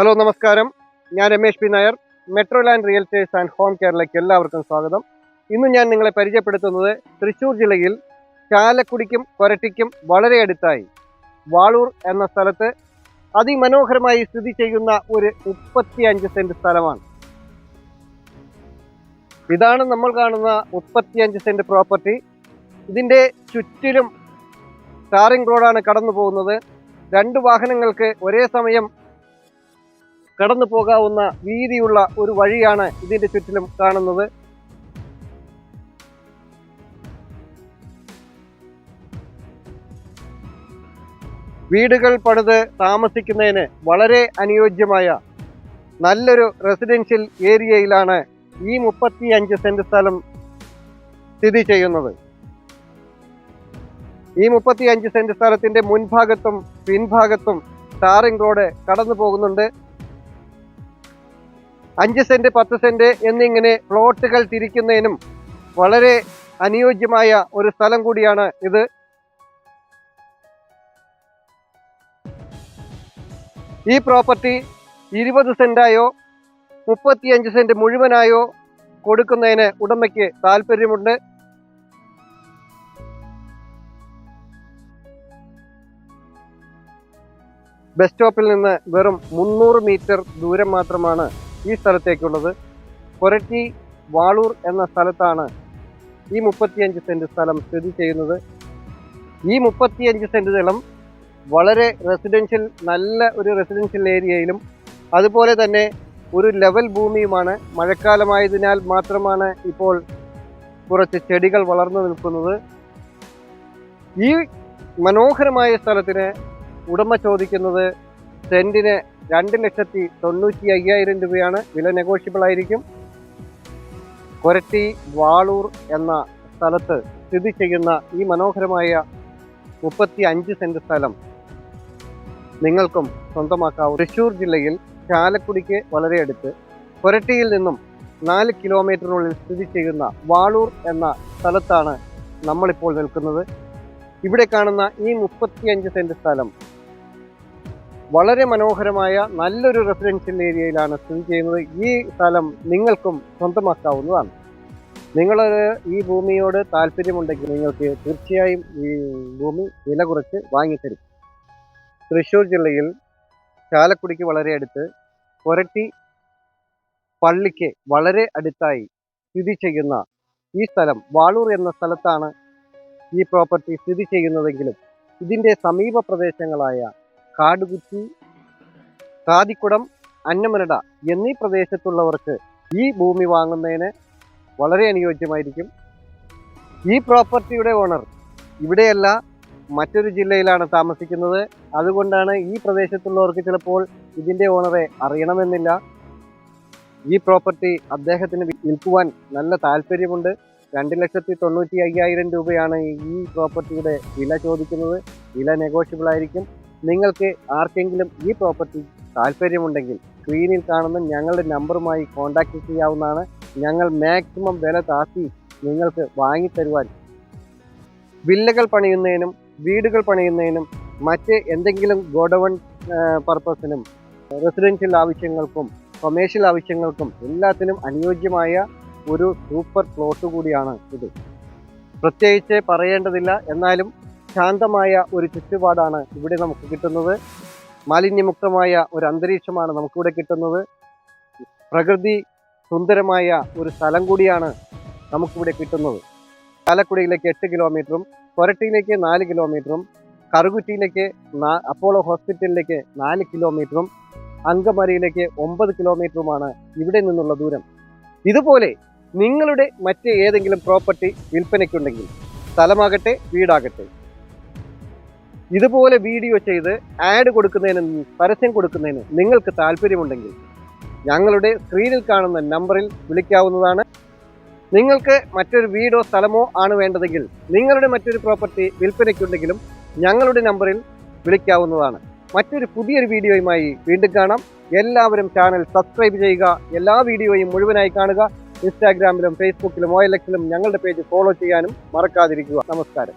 Hello നമസ്കാരം, ഞാൻ Ramesh P Nair. Metro land realtors and home കെയറിലേക്ക് എല്ലാവർക്കും സ്വാഗതം. ഇന്ന് ഞാൻ നിങ്ങളെ പരിചയപ്പെടുത്തുന്നത് തൃശ്ശൂർ ജില്ലയിൽ ചാലക്കുടിക്കും കൊരട്ടിക്കും വളരെ അടുത്തായി വാളൂർ എന്ന സ്ഥലത്ത് അതിമനോഹരമായി സ്ഥിതി ചെയ്യുന്ന ഒരു 35 സെന്റ് സ്ഥലമാണ്. ഇതാണ് നമ്മൾ കാണുന്ന 35 സെന്റ് പ്രോപ്പർട്ടി. ഇതിൻ്റെ ചുറ്റിലും ടാറിംഗ് റോഡാണ് കടന്നു പോകുന്നത്. 2 വാഹനങ്ങൾക്ക് ഒരേ സമയം കടന്നു പോകാവുന്ന വീതിയുള്ള ഒരു വഴിയാണ് ഇതിന്റെ ചുറ്റിലും കാണുന്നത്. വീടുകൾ പണിത് താമസിക്കുന്നതിന് വളരെ അനുയോജ്യമായ നല്ലൊരു റെസിഡൻഷ്യൽ ഏരിയയിലാണ് ഈ 35 സെന്റ് സ്ഥലം സ്ഥിതി ചെയ്യുന്നത്. ഈ 35 സെന്റ് സ്ഥലത്തിന്റെ മുൻഭാഗത്തും പിൻഭാഗത്തും ടാറിംഗ് റോഡ് കടന്നു പോകുന്നുണ്ട്. 5 സെന്റ് 10 സെന്റ് എന്നിങ്ങനെ പ്ലോട്ടുകൾ തിരിക്കുന്നതിനും വളരെ അനുയോജ്യമായ ഒരു സ്ഥലം കൂടിയാണ് ഇത്. ഈ പ്രോപ്പർട്ടി 20 സെന്റായോ 35 സെന്റ് മുഴുവനായോ കൊടുക്കുന്നതിന് ഉടമയ്ക്ക് താല്പര്യമുണ്ട്. ബസ് സ്റ്റോപ്പിൽ നിന്ന് വെറും 300 മീറ്റർ ദൂരം മാത്രമാണ് ഈ സ്ഥലത്തേക്കുള്ളത്. കൊരട്ടി വാളൂർ എന്ന സ്ഥലത്താണ് ഈ 35 സെന്റ് സ്ഥലം സ്ഥിതി ചെയ്യുന്നത്. ഈ 35 സെന്റ് സ്ഥലം വളരെ നല്ല ഒരു റെസിഡൻഷ്യൽ ഏരിയയിലും അതുപോലെ തന്നെ ഒരു ലെവൽ ഭൂമിയുമാണ്. മഴക്കാലമായതിനാൽ മാത്രമാണ് ഇപ്പോൾ കുറച്ച് ചെടികൾ വളർന്നു നിൽക്കുന്നത്. ഈ മനോഹരമായ സ്ഥലത്തിന് ഉടമ ചോദിക്കുന്നത് സെന്റിന് 2,95,000 രൂപയാണ്. വില നെഗോഷ്യബിൾ ആയിരിക്കും. കൊരട്ടി വാളൂർ എന്ന സ്ഥലത്ത് സ്ഥിതി ചെയ്യുന്ന ഈ മനോഹരമായ 35 സെന്റ് സ്ഥലം നിങ്ങൾക്കും സ്വന്തമാക്കാവും. തൃശ്ശൂർ ജില്ലയിൽ ചാലക്കുടിക്ക് വളരെ അടുത്ത് കൊരട്ടിയിൽ നിന്നും 4 കിലോമീറ്ററിനുള്ളിൽ സ്ഥിതി ചെയ്യുന്ന വാളൂർ എന്ന സ്ഥലത്താണ് നമ്മളിപ്പോൾ നിൽക്കുന്നത്. ഇവിടെ കാണുന്ന ഈ 35 സെന്റ് സ്ഥലം വളരെ മനോഹരമായ നല്ലൊരു റെസിഡൻഷ്യൽ ഏരിയയിലാണ് സ്ഥിതി ചെയ്യുന്നത്. ഈ സ്ഥലം നിങ്ങൾക്കും സ്വന്തമാക്കാവുന്നതാണ്. നിങ്ങൾ ഈ ഭൂമിയോട് താല്പര്യമുണ്ടെങ്കിൽ നിങ്ങൾക്ക് തീർച്ചയായും ഈ ഭൂമി വില കുറച്ച് വാങ്ങിത്തരും. തൃശ്ശൂർ ജില്ലയിൽ ചാലക്കുടിക്ക് വളരെ അടുത്ത് കൊരട്ടി പള്ളിക്ക് വളരെ അടുത്തായി സ്ഥിതി ചെയ്യുന്ന ഈ സ്ഥലം വാളൂർ എന്ന സ്ഥലത്താണ് ഈ പ്രോപ്പർട്ടി സ്ഥിതി ചെയ്യുന്നതെങ്കിലും ഇതിൻ്റെ സമീപ പ്രദേശങ്ങളായ കാടുകുറ്റി, കാതിക്കുടം, അന്നമനട എന്നീ പ്രദേശത്തുള്ളവർക്ക് ഈ ഭൂമി വാങ്ങുന്നതിന് വളരെ അനുയോജ്യമായിരിക്കും. ഈ പ്രോപ്പർട്ടിയുടെ ഓണർ ഇവിടെയല്ല, മറ്റൊരു ജില്ലയിലാണ് താമസിക്കുന്നത്. അതുകൊണ്ടാണ് ഈ പ്രദേശത്തുള്ളവർക്ക് ചിലപ്പോൾ ഇതിൻ്റെ ഓണറെ അറിയണമെന്നില്ല. ഈ പ്രോപ്പർട്ടി അദ്ദേഹത്തിന് വിൽക്കുവാൻ നല്ല താല്പര്യമുണ്ട്. 2,95,000 രൂപയാണ് ഈ പ്രോപ്പർട്ടിയുടെ വില ചോദിക്കുന്നത്. വില നെഗോഷ്യബിൾ ആയിരിക്കും. നിങ്ങൾക്ക് ആർക്കെങ്കിലും ഈ പ്രോപ്പർട്ടി താല്പര്യമുണ്ടെങ്കിൽ സ്ക്രീനിൽ കാണുന്ന ഞങ്ങളുടെ നമ്പറുമായി കോൺടാക്റ്റ് ചെയ്യാവുന്നതാണ്. ഞങ്ങൾ മാക്സിമം വില താഴ്ത്തി നിങ്ങൾക്ക് വാങ്ങിത്തരുവാൻ വില്ലകൾ പണിയുന്നതിനും വീടുകൾ പണിയുന്നതിനും മറ്റ് എന്തെങ്കിലും ഗോഡൗൺ പർപ്പസിനും റെസിഡൻഷ്യൽ ആവശ്യങ്ങൾക്കും കൊമേഴ്ഷ്യൽ ആവശ്യങ്ങൾക്കും എല്ലാത്തിനും അനുയോജ്യമായ ഒരു സൂപ്പർ പ്ലോട്ട് കൂടിയാണ് ഇത്. പ്രത്യേകിച്ച് പറയേണ്ടതില്ല. എന്നാലും ശാന്തമായ ഒരു ചുറ്റുപാടാണ് ഇവിടെ നമുക്ക് കിട്ടുന്നത്. മാലിന്യമുക്തമായ ഒരു അന്തരീക്ഷമാണ് നമുക്കിവിടെ കിട്ടുന്നത്. പ്രകൃതി സുന്ദരമായ ഒരു സ്ഥലം കൂടിയാണ് നമുക്കിവിടെ കിട്ടുന്നത്. ചാലക്കുടിയിലേക്ക് 8 കിലോമീറ്ററും കൊരട്ടിയിലേക്ക് 4 കിലോമീറ്ററും കറുകുറ്റിയിലേക്ക് അപ്പോളോ ഹോസ്പിറ്റലിലേക്ക് 4 കിലോമീറ്ററും അങ്കമാലിയിലേക്ക് 9 കിലോമീറ്ററുമാണ് ഇവിടെ നിന്നുള്ള ദൂരം. ഇതുപോലെ നിങ്ങളുടെ മറ്റ് ഏതെങ്കിലും പ്രോപ്പർട്ടി വിൽപ്പനയ്ക്കുണ്ടെങ്കിൽ, സ്ഥലമാകട്ടെ വീടാകട്ടെ, ഇതുപോലെ വീഡിയോ ചെയ്ത് ആഡ് കൊടുക്കുന്നതിന്, പരസ്യം കൊടുക്കുന്നതിന് നിങ്ങൾക്ക് താല്പര്യമുണ്ടെങ്കിൽ ഞങ്ങളുടെ സ്ക്രീനിൽ കാണുന്ന നമ്പറിൽ വിളിക്കാവുന്നതാണ്. നിങ്ങൾക്ക് മറ്റൊരു വീടോ സ്ഥലമോ ആണ് വേണ്ടതെങ്കിൽ, നിങ്ങളുടെ മറ്റൊരു പ്രോപ്പർട്ടി വിൽപ്പനയ്ക്കുണ്ടെങ്കിലും ഞങ്ങളുടെ നമ്പറിൽ വിളിക്കാവുന്നതാണ്. മറ്റൊരു പുതിയൊരു വീഡിയോയുമായി വീണ്ടും കാണാം. എല്ലാവരും ചാനൽ സബ്സ്ക്രൈബ് ചെയ്യുക. എല്ലാ വീഡിയോയും മുഴുവനായി കാണുക. ഇൻസ്റ്റാഗ്രാമിലും ഫേസ്ബുക്കിലും OLX-ലും ഞങ്ങളുടെ പേജ് ഫോളോ ചെയ്യാനും മറക്കാതിരിക്കുക. നമസ്കാരം.